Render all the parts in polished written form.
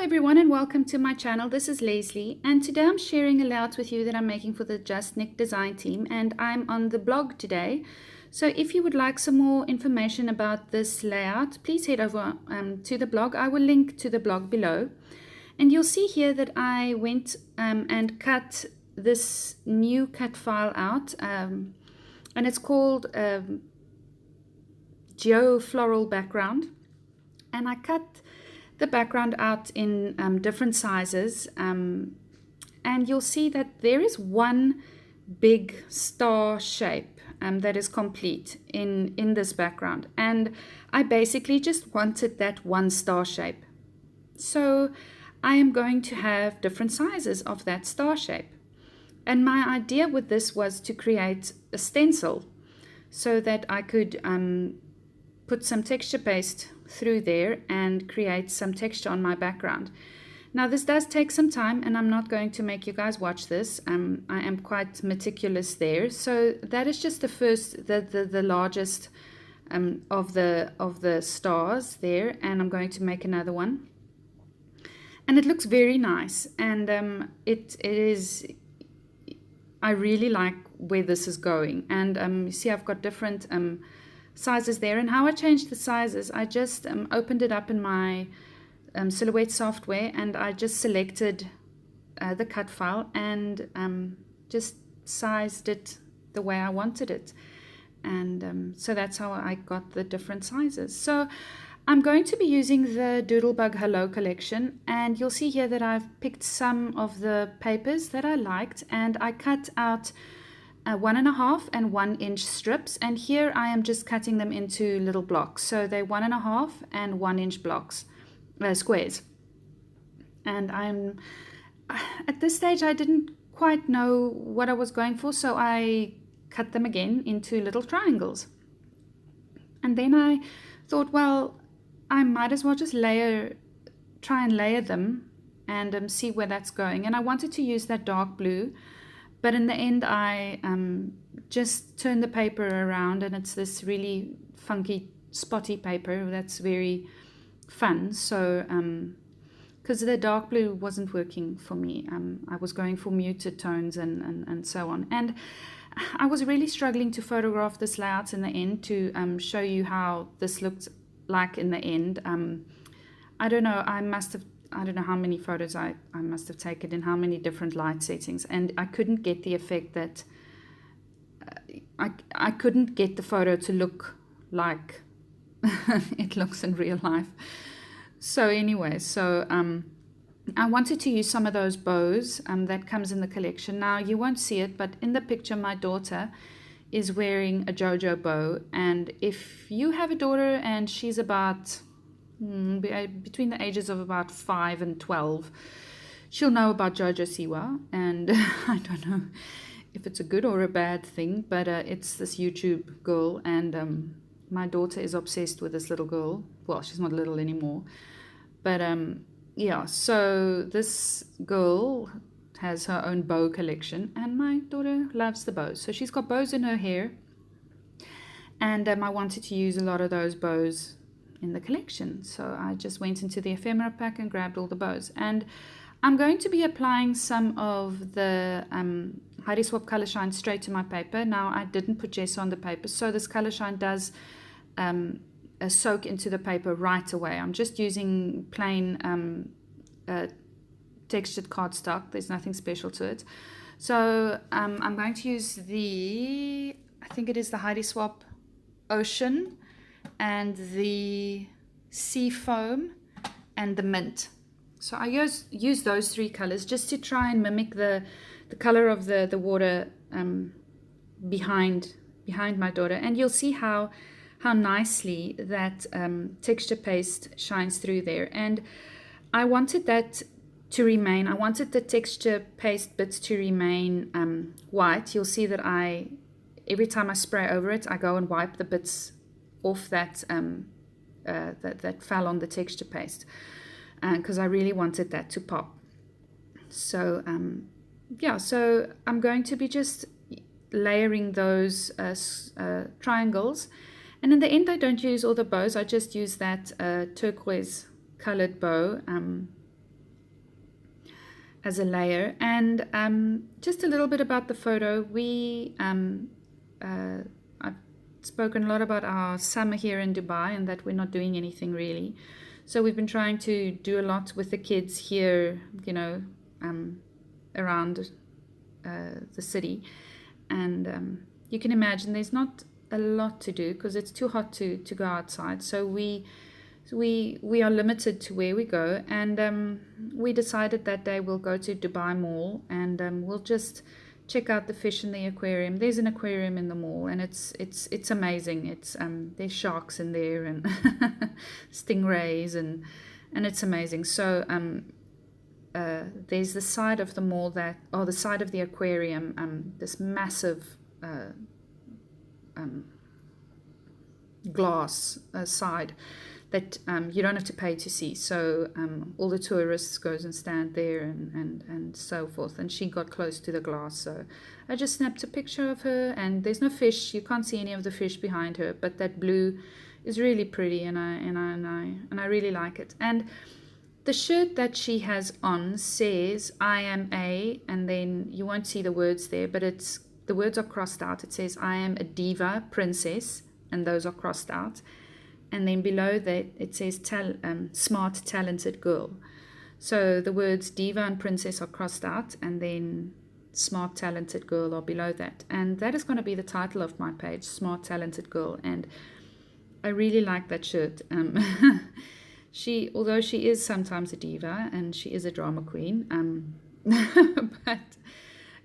everyone and welcome to my channel. This is Leslie and today I'm sharing a layout with you that I'm making for the JustNick Design Team, and I'm on the blog today. So if you would like some more information about this layout, please head over to the blog. I will link to the blog below, and you'll see here that I went and cut this new cut file out, and it's called Geo Floral Background, and I cut the background out in different sizes, and you'll see that there is one big star shape that is complete in this background, and I basically just wanted that one star shape. So I am going to have different sizes of that star shape, and my idea with this was to create a stencil so that I could put some texture paste through there and create some texture on my background. Now this does take some time, and I'm not going to make you guys watch this. I am quite meticulous there. So that is just the first, the largest of the stars there, and I'm going to make another one. And it looks very nice, and it is. I really like where this is going, and you see I've got different sizes there. And how I changed the sizes, I just opened it up in my Silhouette software, and I just selected the cut file and just sized it the way I wanted it, and so that's how I got the different sizes. So I'm going to be using the Doodlebug Hello collection, and you'll see here that I've picked some of the papers that I liked, and I cut out 1.5 and 1 inch strips, and here I am just cutting them into little blocks. So they're 1.5 and 1 inch blocks, squares. And I'm at this stage I didn't quite know what I was going for, so I cut them again into little triangles. And then I thought, well, I might as well just try and layer them and see where that's going. And I wanted to use that dark blue, but in the end, I just turned the paper around, and it's this really funky, spotty paper that's very fun. So, because the dark blue wasn't working for me, I was going for muted tones and so on. And I was really struggling to photograph this layout in the end to show you how this looked like in the end. I don't know, I don't know how many photos I must have taken in how many different light settings, and I couldn't get the effect that I couldn't get the photo to look like it looks in real life. So anyway, so I wanted to use some of those bows that comes in the collection. Now you won't see it, but in the picture my daughter is wearing a JoJo bow, and if you have a daughter and she's about between the ages of about 5 and 12, she'll know about Jojo Siwa, and I don't know if it's a good or a bad thing, but it's this YouTube girl, and my daughter is obsessed with this little girl. Well, she's not little anymore, but yeah, so this girl has her own bow collection, and my daughter loves the bows, so she's got bows in her hair, and I wanted to use a lot of those bows in the collection. So I just went into the ephemera pack and grabbed all the bows, and I'm going to be applying some of the Heidi Swap Color Shine straight to my paper. Now I didn't put gesso on the paper, so this Color Shine does soak into the paper right away. I'm just using plain textured cardstock. There's nothing special to it. So I'm going to use I think it is the Heidi Swap Ocean and the Sea Foam and the Mint. So I use those 3 colors just to try and mimic the color of the water behind my daughter, and you'll see how nicely that texture paste shines through there. And I wanted that to remain, I wanted the texture paste bits to remain white. You'll see that every time I spray over it, I go and wipe the bits off that fell on the texture paste, because I really wanted that to pop. So yeah, so I'm going to be just layering those triangles, and in the end I don't use all the bows. I just use that turquoise colored bow as a layer. And just a little bit about the photo. I've spoken a lot about our summer here in Dubai and that we're not doing anything really. So we've been trying to do a lot with the kids here, you know, around the city. And you can imagine there's not a lot to do because it's too hot to go outside. So we are limited to where we go, and we decided that day we'll go to Dubai Mall, and we'll just check out the fish in the aquarium. There's an aquarium in the mall, and it's amazing. It's there's sharks in there and stingrays, and it's amazing. So there's the side of the mall the side of the aquarium, this massive glass side that you don't have to pay to see. So all the tourists goes and stand there and so forth. And she got close to the glass, so I just snapped a picture of her. And there's no fish, you can't see any of the fish behind her, but that blue is really pretty, and I really like it. And the shirt that she has on says I am a, and then you won't see the words there, but the words are crossed out. It says I am a diva princess, and those are crossed out. And then below that it says smart talented girl. So the words diva and princess are crossed out, and then smart talented girl are below that. And that is going to be the title of my page, smart talented girl. And I really like that shirt. Although she is sometimes a diva and she is a drama queen, but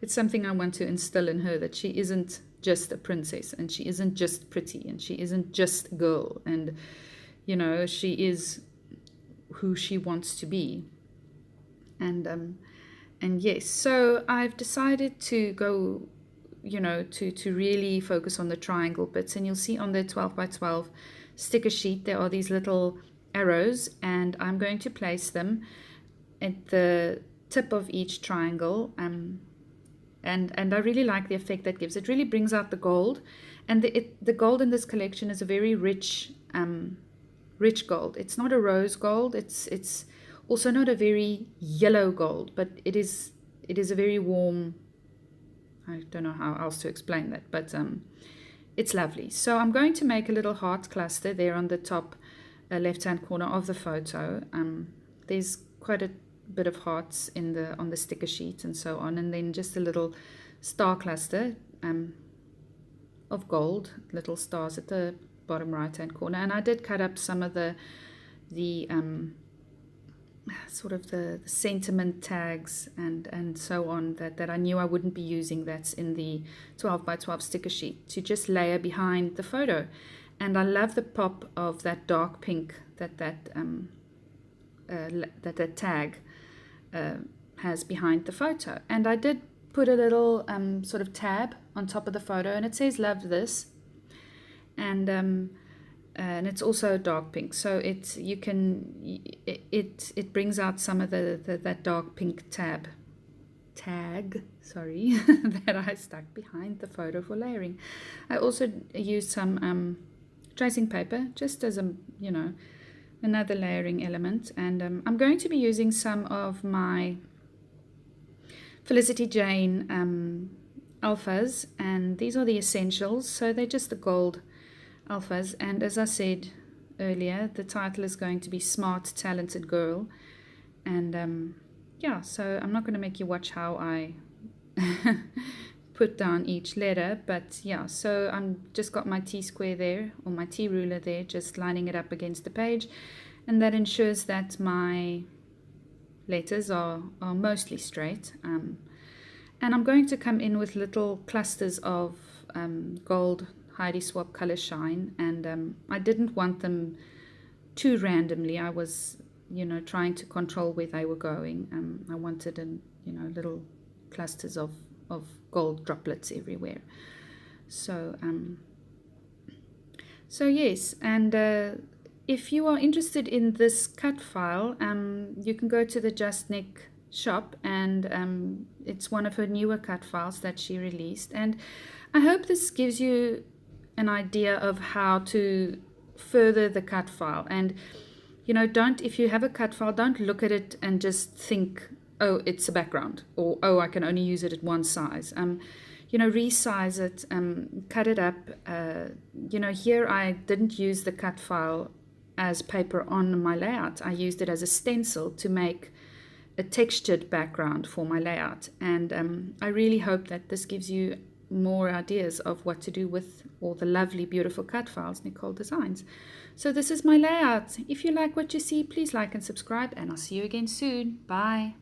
it's something I want to instill in her, that she isn't just a princess, and she isn't just pretty, and she isn't just a girl, and you know, she is who she wants to be. And yes, so I've decided to go, you know, to really focus on the triangle bits. And you'll see on the 12 by 12 sticker sheet there are these little arrows, and I'm going to place them at the tip of each triangle. And I really like the effect that gives. It really brings out the gold, and the gold in this collection is a very rich gold. It's not a rose gold. It's also not a very yellow gold, but it is a very warm. I don't know how else to explain that, but it's lovely. So I'm going to make a little heart cluster there on the top left-hand corner of the photo. There's quite a bit of hearts on the sticker sheet and so on, and then just a little star cluster of gold, little stars at the bottom right-hand corner. And I did cut up some of the sort of the sentiment tags and so on that I knew I wouldn't be using, that's in the 12 by 12 sticker sheet, to just layer behind the photo. And I love the pop of that dark pink that tag has behind the photo. And I did put a little sort of tab on top of the photo, and it says love this, and it's also dark pink, so it brings out some of that dark pink tag sorry that I stuck behind the photo for layering. I also used some tracing paper just as another layering element, and I'm going to be using some of my Felicity Jane alphas, and these are the essentials, so they're just the gold alphas. And as I said earlier, the title is going to be Smart Talented Girl, and yeah, so I'm not going to make you watch how I put down each letter, but yeah, so I'm just got my T-square there, or my T-ruler there, just lining it up against the page, and that ensures that my letters are mostly straight. And I'm going to come in with little clusters of gold Heidi Swap Color Shine, and I didn't want them too randomly. I was trying to control where they were going. I wanted little clusters of gold droplets everywhere. So yes, and if you are interested in this cut file, you can go to the JustNick shop, and it's one of her newer cut files that she released. And I hope this gives you an idea of how to further the cut file. And if you have a cut file, don't look at it and just think oh, it's a background, or oh, I can only use it at one size. You know, resize it, cut it up. You know, here I didn't use the cut file as paper on my layout. I used it as a stencil to make a textured background for my layout. And I really hope that this gives you more ideas of what to do with all the lovely, beautiful cut files Nicole designs. So this is my layout. If you like what you see, please like and subscribe, and I'll see you again soon. Bye.